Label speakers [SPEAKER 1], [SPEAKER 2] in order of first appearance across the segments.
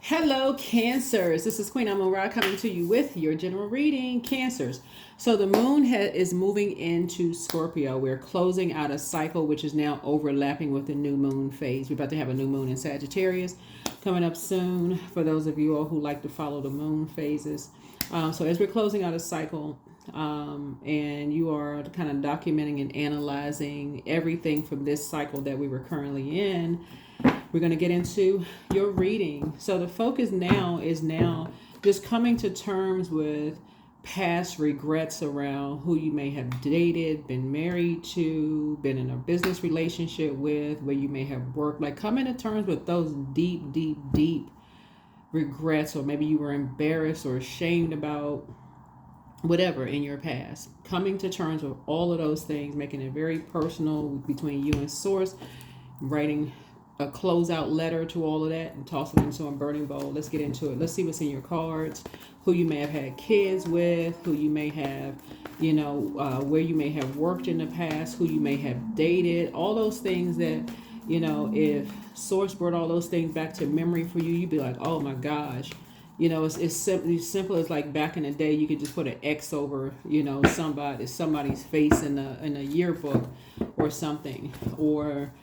[SPEAKER 1] Hello, Cancers. This is Queen Amun Ra coming to you with your general reading, Cancers. So the moon is moving into Scorpio. We're closing out a cycle which is now overlapping with the new moon phase. We're about to have a new moon in Sagittarius coming up soon for those of you all who like to follow the moon phases. So as we're closing out a cycle, and you are kind of documenting and analyzing everything from this cycle that we were currently in, we're going to get into your reading. So the focus now is just coming to terms with past regrets around who you may have dated, been married to, been in a business relationship with, where you may have worked. Like coming to terms with those deep, deep, deep regrets, or maybe you were embarrassed or ashamed about whatever in your past. Coming to terms with all of those things, making it very personal between you and Source, writing a closeout letter to all of that and toss it into a burning bowl. Let's get into it. Let's see what's in your cards, who you may have had kids with, who you may have, where you may have worked in the past, who you may have dated, all those things that, if Source brought all those things back to memory for you, you'd be like, oh my gosh. It's simple as like back in the day, you could just put an X over, somebody's face in a yearbook or something, or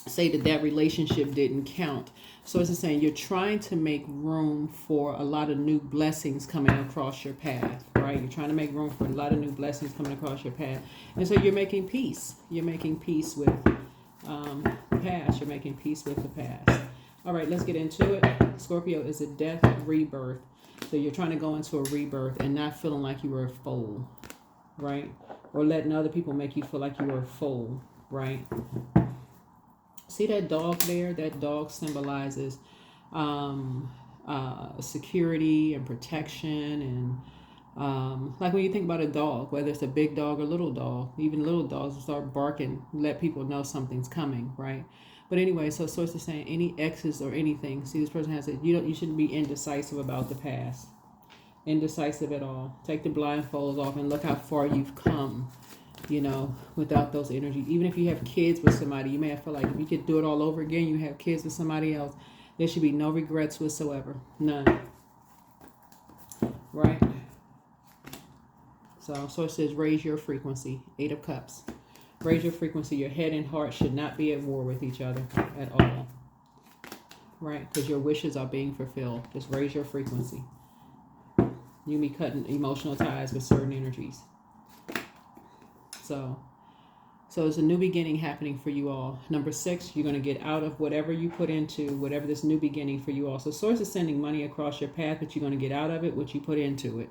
[SPEAKER 1] say that relationship didn't count. So it's saying you're trying to make room for a lot of new blessings coming across your path, right? You're trying to make room for a lot of new blessings coming across your path. And so you're making peace. You're making peace with the past. You're making peace with the past. All right, let's get into it. Scorpio is a death rebirth. So you're trying to go into a rebirth and not feeling like you were a fool, right? Or letting other people make you feel like you were a fool, right? See that dog there? That dog symbolizes security and protection. And like when you think about a dog, whether it's a big dog or little dog, even little dogs will start barking, let people know something's coming, right? But anyway, so Source is saying any exes or anything. See, this person has it. You shouldn't be indecisive about the past. Indecisive at all. Take the blindfolds off and look how far you've come. Without those energies. Even if you have kids with somebody, you may have feel like if you could do it all over again, you have kids with somebody else, there should be no regrets whatsoever. None. Right? So Source says raise your frequency. 8 of Cups. Raise your frequency. Your head and heart should not be at war with each other at all. Right? Because your wishes are being fulfilled. Just raise your frequency. You be cutting emotional ties with certain energies. So it's a new beginning happening for you all. Number 6, you're going to get out of whatever you put into, whatever this new beginning for you all. So Source is sending money across your path, but you're going to get out of it what you put into it.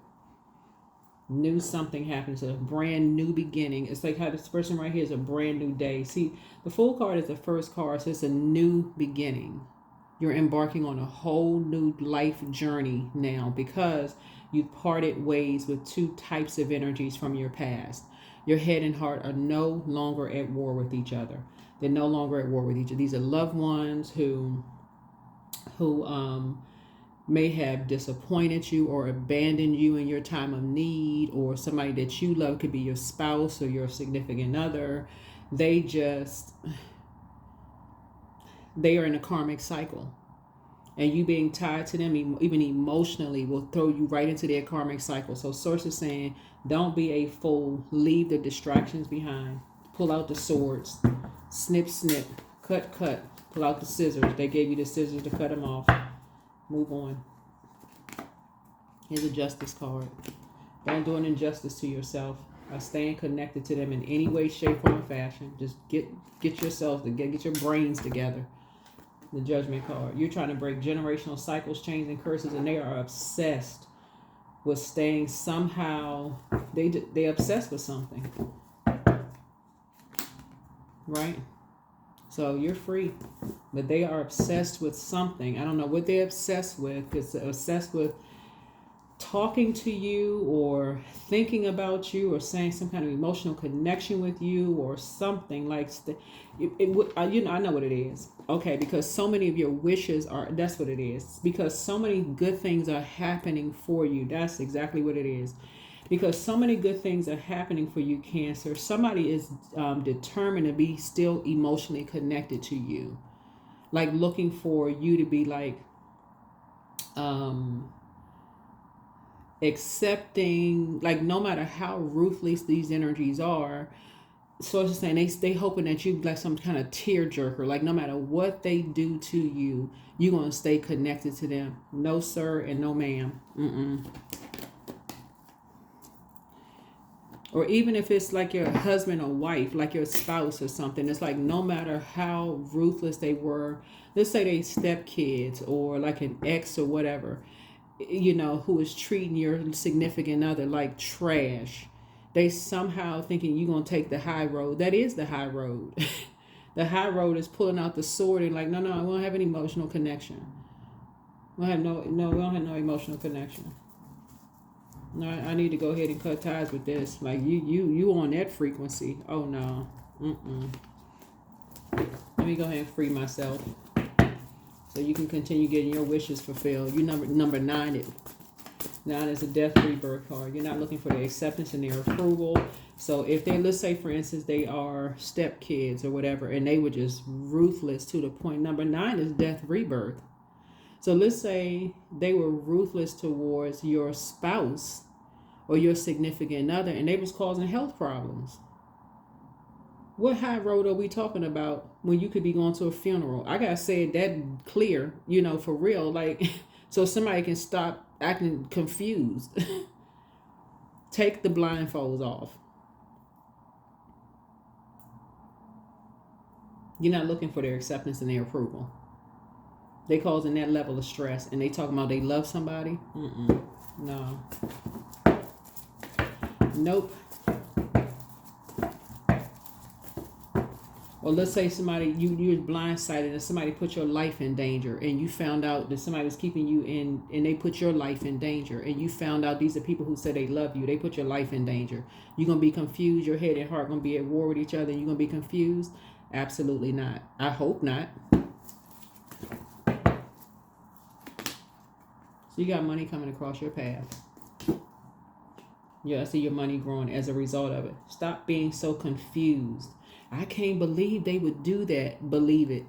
[SPEAKER 1] New something happens, a brand new beginning. It's like how this person right here is a brand new day. See, the Fool card is the first card, so it's a new beginning. You're embarking on a whole new life journey now because you've parted ways with 2 types of energies from your past. Your head and heart are no longer at war with each other. They're no longer at war with each other. These are loved ones who may have disappointed you or abandoned you in your time of need, or somebody that you love, could be your spouse or your significant other. They are in a karmic cycle. And you being tied to them, even emotionally, will throw you right into their karmic cycle. So Source is saying, don't be a fool. Leave the distractions behind. Pull out the swords. Snip, snip. Cut, cut. Pull out the scissors. They gave you the scissors to cut them off. Move on. Here's a Justice card. Don't do an injustice to yourself by staying connected to them in any way, shape, form, or fashion. Just get yourselves together. Get your brains together. The Judgment card. You're trying to break generational cycles, chains, and curses, and they are obsessed with staying somehow. They obsessed with something, right? So you're free, but they are obsessed with something. I don't know what they're obsessed with. Because they're obsessed with talking to you or thinking about you or saying some kind of emotional connection with you or something like I know what it is. Okay, because so many of your wishes that's what it is. Because so many good things are happening for you. That's exactly what it is. Because so many good things are happening for you, Cancer. Somebody is determined to be still emotionally connected to you. like looking for you to be like accepting, like no matter how ruthless these energies are. So it's just saying they hoping that you like some kind of tearjerker, like no matter what they do to you, you're gonna stay connected to them. No sir and no ma'am. Or even if it's like your husband or wife, like your spouse or something, it's like no matter how ruthless they were, let's say they stepkids or like an ex or whatever, you know, who is treating your significant other like trash. They somehow thinking you're going to take the high road. That is the high road. The high road is pulling out the sword and like, no, I won't have any emotional connection. We don't have no emotional connection. No, I need to go ahead and cut ties with this. Like you on that frequency. Oh no. Let me go ahead and free myself, so you can continue getting your wishes fulfilled. You number 9. 9 is a death rebirth card. You're not looking for their acceptance and their approval. So if they, let's say for instance, they are stepkids or whatever, and they were just ruthless to the point. Number 9 is death rebirth. So let's say they were ruthless towards your spouse or your significant other, and they was causing health problems. What high road are we talking about when you could be going to a funeral? I gotta say it that clear, you know, for real, like, so somebody can stop acting confused. Take the blindfolds off. You're not looking for their acceptance and their approval. They causing that level of stress, and they talking about they love somebody. No. Nope. Or let's say somebody, you're blindsided and somebody put your life in danger, and you found out that somebody was keeping you in, and they put your life in danger, and you found out these are people who said they love you. They put your life in danger. You're going to be confused. Your head and heart going to be at war with each other, and you're going to be confused? Absolutely not. I hope not. So you got money coming across your path. Yeah, I see your money growing as a result of it. Stop being so confused. I can't believe they would do that. Believe it.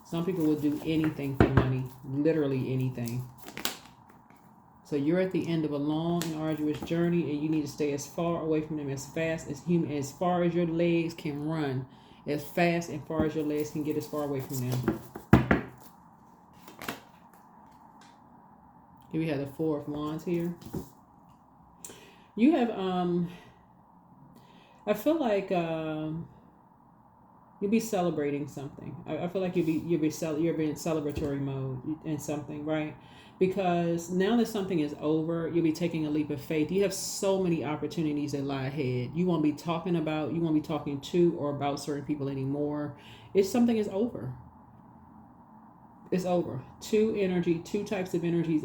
[SPEAKER 1] Some people will do anything for money. Literally anything. So you're at the end of a long and arduous journey, and you need to stay as far away from them as fast as far as your legs can run. As fast and far as your legs can get as far away from them. Here we have the 4 of Wands here. You have, I feel like you'll be celebrating something. I feel like you're in celebratory mode in something, right? Because now that something is over, you'll be taking a leap of faith. You have so many opportunities that lie ahead. You won't be talking to or about certain people anymore. If something is over. It's over. Two types of energies.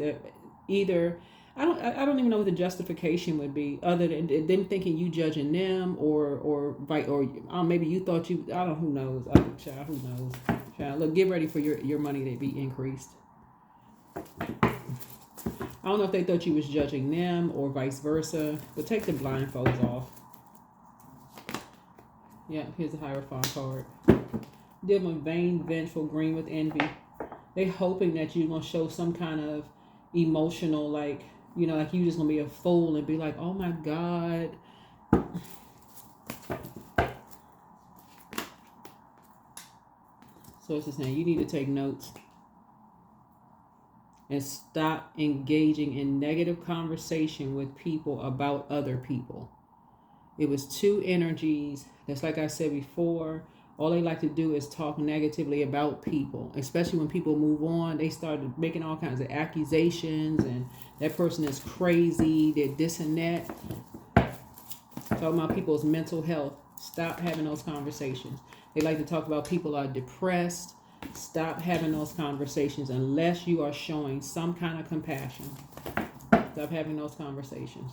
[SPEAKER 1] Either I don't even know what the justification would be, other than them thinking you judging them, or maybe you thought you. I don't. Who knows? Child, who knows? Child, look, get ready for your money to be increased. I don't know if they thought you was judging them or vice versa, but take the blindfolds off. Yeah, here's the Hierophant card. Deal with vain, vengeful, green with envy. They hoping that you're gonna show some kind of emotional, like, you know, like you just gonna be a fool and be like, oh my God. So it's just saying you need to take notes and stop engaging in negative conversation with people about other people. It was 2 energies. That's like I said before. All they like to do is talk negatively about people, especially when people move on. They started making all kinds of accusations, and that person is crazy, they're this and that. Talking about people's mental health. Stop having those conversations. They like to talk about people are depressed. Stop having those conversations unless you are showing some kind of compassion. Stop having those conversations.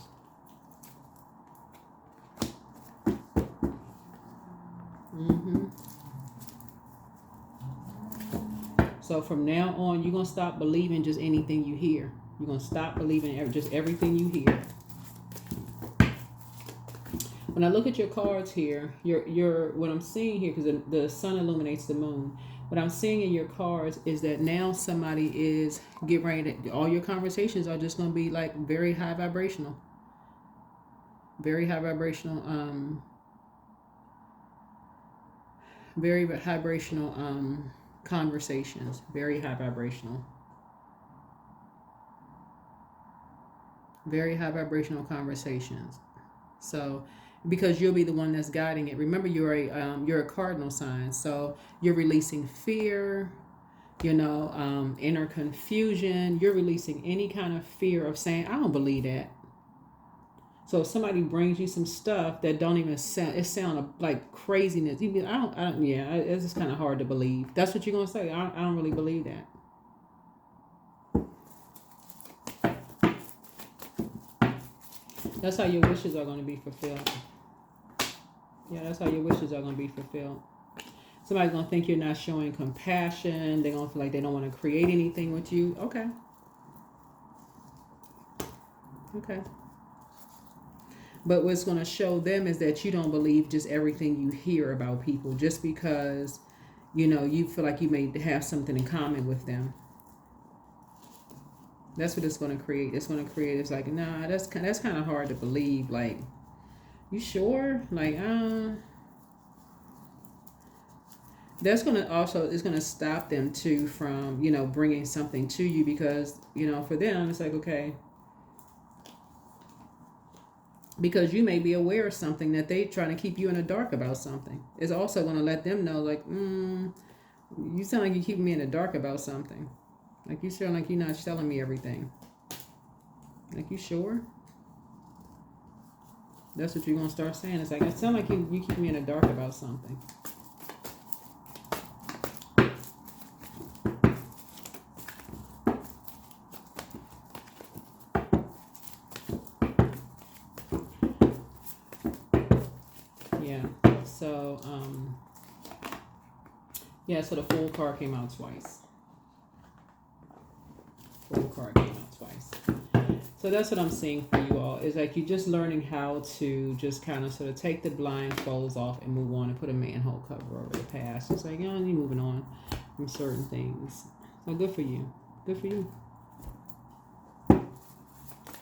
[SPEAKER 1] So from now on, you're going to stop believing just anything you hear. You're going to stop believing just everything you hear. When I look at your cards here, your what I'm seeing here, because the sun illuminates the moon. What I'm seeing in your cards is that now somebody is getting ready to, all your conversations are just going to be like very high vibrational. Very high vibrational, very vibrational conversations. Very high vibrational. Very high vibrational conversations. So, because you'll be the one that's guiding it. Remember, you're a cardinal sign, so you're releasing fear, inner confusion. You're releasing any kind of fear of saying, "I don't believe that." So if somebody brings you some stuff that don't even sound like craziness. You be, I don't. Yeah, it's just kind of hard to believe. That's what you're gonna say. I don't really believe that. That's how your wishes are going to be fulfilled. Yeah, that's how your wishes are going to be fulfilled. Somebody's going to think you're not showing compassion. They're going to feel like they don't want to create anything with you. Okay. Okay. But what's going to show them is that you don't believe just everything you hear about people just because, you feel like you may have something in common with them. That's what it's going to create. It's like, nah, that's kind of hard to believe. Like, you sure? Like, that's going to also, it's going to stop them too from, bringing something to you because, for them, it's like, okay, because you may be aware of something that they trying to keep you in the dark about something. It's also going to let them know, like, you sound like you're keeping me in the dark about something. Like, you sound like you're not telling me everything. Like, you sure? That's what you're going to start saying. It's like, it sounds like you keep me in the dark about something. Yeah. So the Fool card came out twice. Fool card came out twice. So that's what I'm seeing for you all. Is like you're just learning how to just kind of sort of take the blindfolds off and move on and put a manhole cover over the past. It's like, you're moving on from certain things. So good for you. Good for you.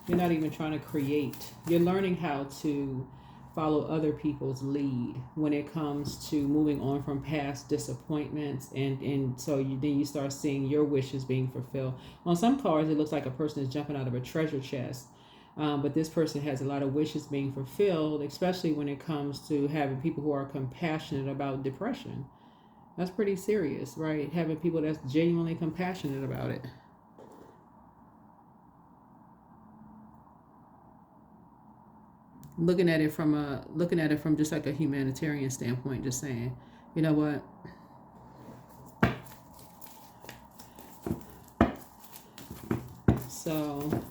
[SPEAKER 1] You're not even trying to create. You're learning how to follow other people's lead when it comes to moving on from past disappointments, and so then you start seeing your wishes being fulfilled. On some cards, it looks like a person is jumping out of a treasure chest, but this person has a lot of wishes being fulfilled, especially when it comes to having people who are compassionate about depression. That's pretty serious, right? Having people that's genuinely compassionate about it. Looking at it from just like a humanitarian standpoint, just saying, you know what? So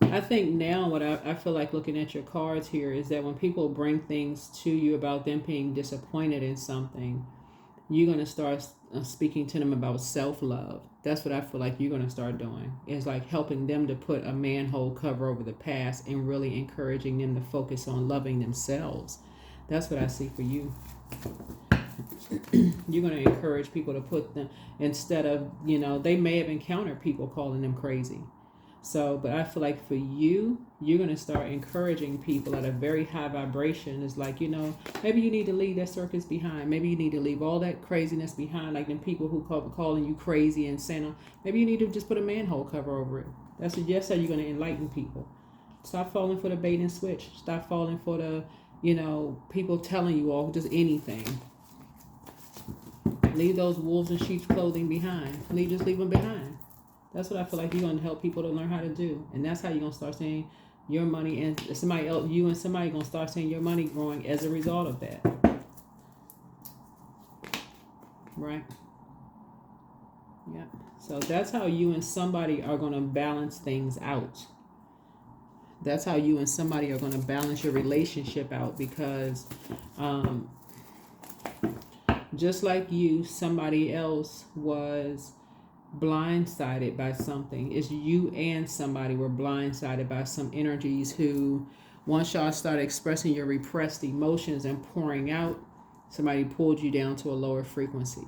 [SPEAKER 1] I think now what I feel like looking at your cards here is that when people bring things to you about them being disappointed in something, you're going to start speaking to them about self-love. That's what I feel like you're going to start doing. It's like helping them to put a manhole cover over the past and really encouraging them to focus on loving themselves. That's what I see for you. You're going to encourage people to put them, instead of, they may have encountered people calling them crazy. So, but I feel like for you, you're going to start encouraging people at a very high vibration. It's like, maybe you need to leave that circus behind. Maybe you need to leave all that craziness behind, like them people who calling you crazy and saying, maybe you need to just put a manhole cover over it. That's how you're going to enlighten people. Stop falling for the bait and switch. Stop falling for the, people telling you all just anything. Leave those wolves in sheep's clothing behind. Just leave them behind. That's what I feel like you're going to help people to learn how to do. And that's how you're going to start seeing your money, and somebody else, you and somebody going to start seeing your money growing as a result of that. Right? Yeah. So that's how you and somebody are going to balance things out. That's how you and somebody are going to balance your relationship out, because just like you, somebody else was blindsided by something. It's you and somebody were blindsided by some energies who Once y'all start expressing your repressed emotions and pouring out, somebody pulled you down to a lower frequency.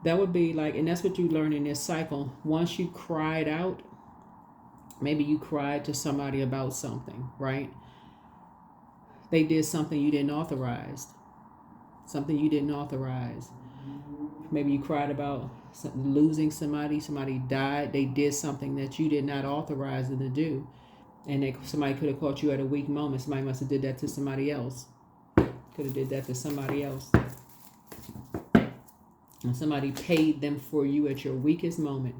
[SPEAKER 1] That would be like, and that's what you learn in this cycle. Once you cried out, maybe you cried to somebody about something, right? They did something you didn't authorize. Something you didn't authorize. Maybe you cried about losing somebody. Somebody died. They did something that you did not authorize them to do. And somebody could have caught you at a weak moment. Somebody must have did that to somebody else. Could have did that to somebody else. And somebody paid them for you at your weakest moment.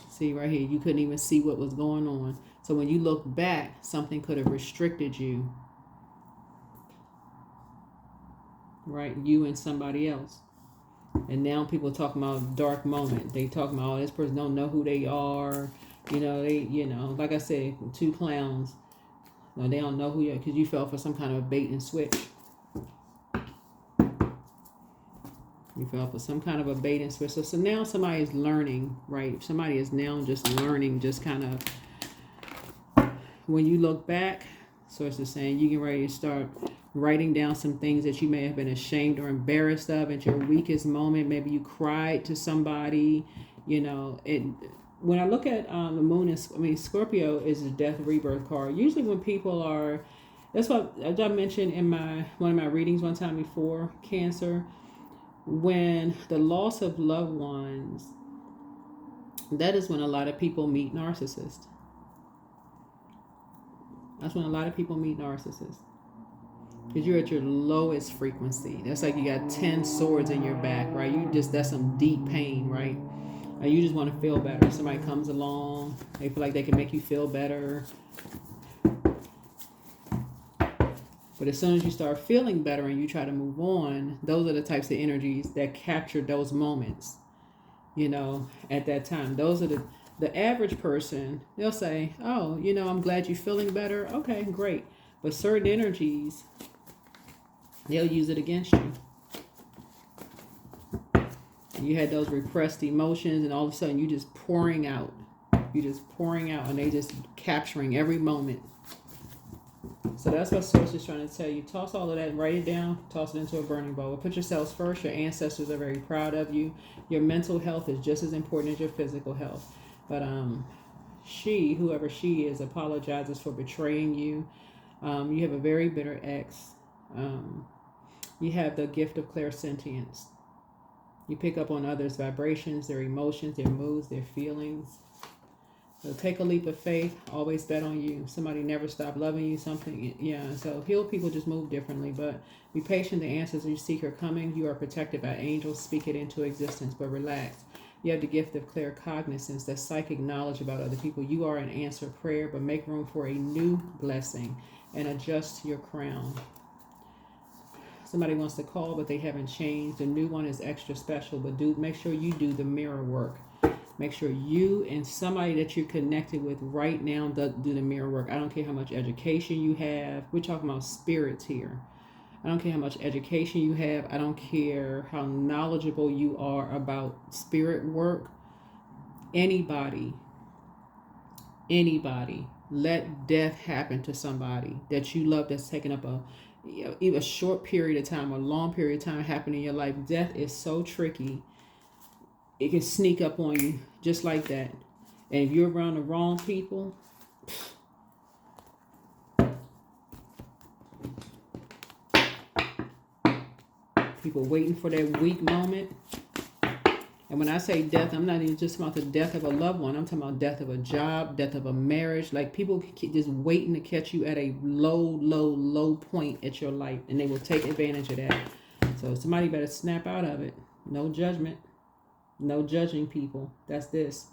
[SPEAKER 1] See right here, you couldn't even see what was going on. So when you look back, something could have restricted you. Right? You and somebody else. And now people talking about dark moment. They talking about, oh, this person don't know who they are. Like I said, two clowns. No, they don't know who you are because you fell for some kind of bait and switch. You fell for some kind of a bait and switch. So now somebody is learning, right? Somebody is now just learning, just kind of, when you look back, source is saying you get ready to start writing down some things that you may have been ashamed or embarrassed of at your weakest moment. Maybe you cried to somebody, when I look at the moon, Scorpio is a death rebirth card. Usually when people are, that's what I mentioned in one of my readings one time before, Cancer, when the loss of loved ones, that is when a lot of people meet narcissists. That's when a lot of people meet narcissists. Because you're at your lowest frequency. That's like you got 10 swords in your back, right? That's some deep pain, right? And you just want to feel better. Somebody comes along, they feel like they can make you feel better. But as soon as you start feeling better and you try to move on, those are the types of energies that capture those moments, at that time. Those are the average person, they'll say, oh, I'm glad you're feeling better. Okay, great. But certain energies, they'll use it against you. You had those repressed emotions and all of a sudden you're just pouring out. And they just capturing every moment. So that's what Source is trying to tell you. Toss all of that, write it down, toss it into a burning bowl. Put yourselves first. Your ancestors are very proud of you. Your mental health is just as important as your physical health. But whoever she is, apologizes for betraying you. You have a very bitter ex. You have the gift of clairsentience. You pick up on others' vibrations, their emotions, their moods, their feelings. So take a leap of faith. Always bet on you. Somebody never stopped loving you. Something, yeah. So healed people just move differently. But be patient. The answers you seek are coming. You are protected by angels. Speak it into existence. But relax. You have the gift of clear cognizance, that psychic knowledge about other people. You are an answered prayer, but make room for a new blessing and adjust your crown. Somebody wants to call, but they haven't changed. The new one is extra special, but make sure you do the mirror work. Make sure you and somebody that you're connected with right now do the mirror work. I don't care how much education you have. We're talking about spirits here. I don't care how much education you have. I don't care how knowledgeable you are about spirit work. Anybody, let death happen to somebody that you love that's taken up even a short period of time or a long period of time happen in your life. Death is so tricky. It can sneak up on you just like that. And if you're around the wrong people, people waiting for that weak moment. And when I say death, I'm not even just about the death of a loved one. I'm talking about death of a job, death of a marriage. Like people keep just waiting to catch you at a low point at your life. And they will take advantage of that. So somebody better snap out of it. No judgment. No judging people. That's this.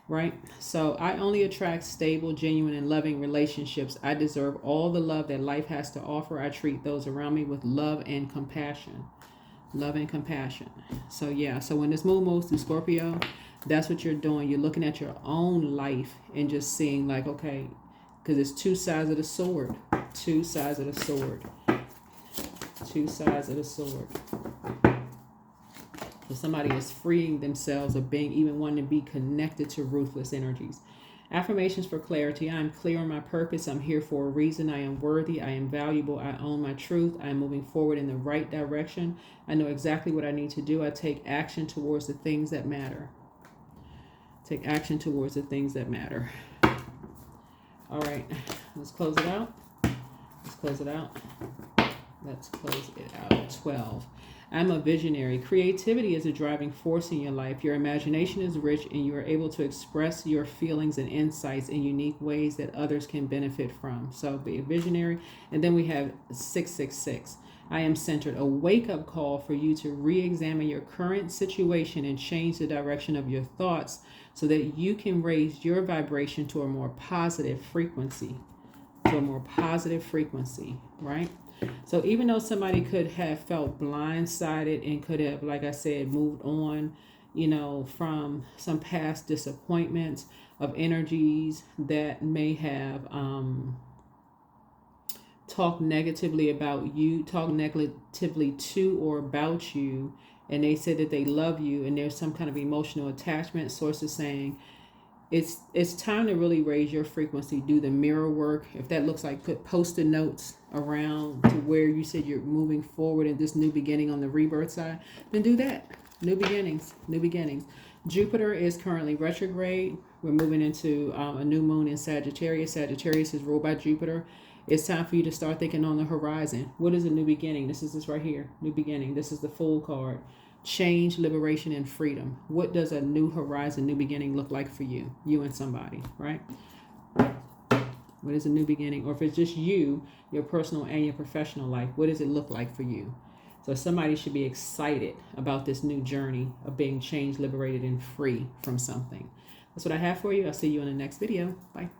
[SPEAKER 1] Right? So I only attract stable, genuine, and loving relationships. I deserve all the love that life has to offer. I treat those around me with love and compassion. Love and compassion. So yeah, so when this moon moves through Scorpio, that's what you're doing. You're looking at your own life and just seeing like, okay, because it's two sides of the sword. Two sides of the sword. Two sides of the sword. So somebody is freeing themselves of being, even wanting to be connected to ruthless energies. Affirmations for clarity. I am clear on my purpose. I'm here for a reason. I am worthy. I am valuable. I own my truth. I am moving forward in the right direction. I know exactly what I need to do. I take action towards the things that matter. Take action towards the things that matter. All right, let's close it out. Let's close it out. Let's close it out. 12. I'm a visionary. Creativity is a driving force in your life. Your imagination is rich and you are able to express your feelings and insights in unique ways that others can benefit from. So be a visionary. And then we have 666. I am centered. A wake-up call for you to re-examine your current situation and change the direction of your thoughts so that you can raise your vibration to a more positive frequency. To a more positive frequency, right? So even though somebody could have felt blindsided and could have, like I said, moved on, from some past disappointments of energies that may have talked negatively about you, talk negatively to or about you, and they said that they love you and there's some kind of emotional attachment, sources saying, it's time to really raise your frequency, do the mirror work. If that looks like put post-it notes around to where you said you're moving forward in this new beginning on the rebirth side, then do that. New beginnings, new beginnings. Jupiter is currently retrograde. We're moving into a new moon in Sagittarius. Sagittarius is ruled by Jupiter. It's time for you to start thinking on the horizon. What is a new beginning? This is this right here, new beginning. This is the Fool card. Change, liberation, and freedom. What does a new horizon, new beginning look like for you? You and somebody, right? What is a new beginning? Or if it's just you, your personal and your professional life, what does it look like for you? So somebody should be excited about this new journey of being changed, liberated, and free from something. That's what I have for you. I'll see you in the next video. Bye.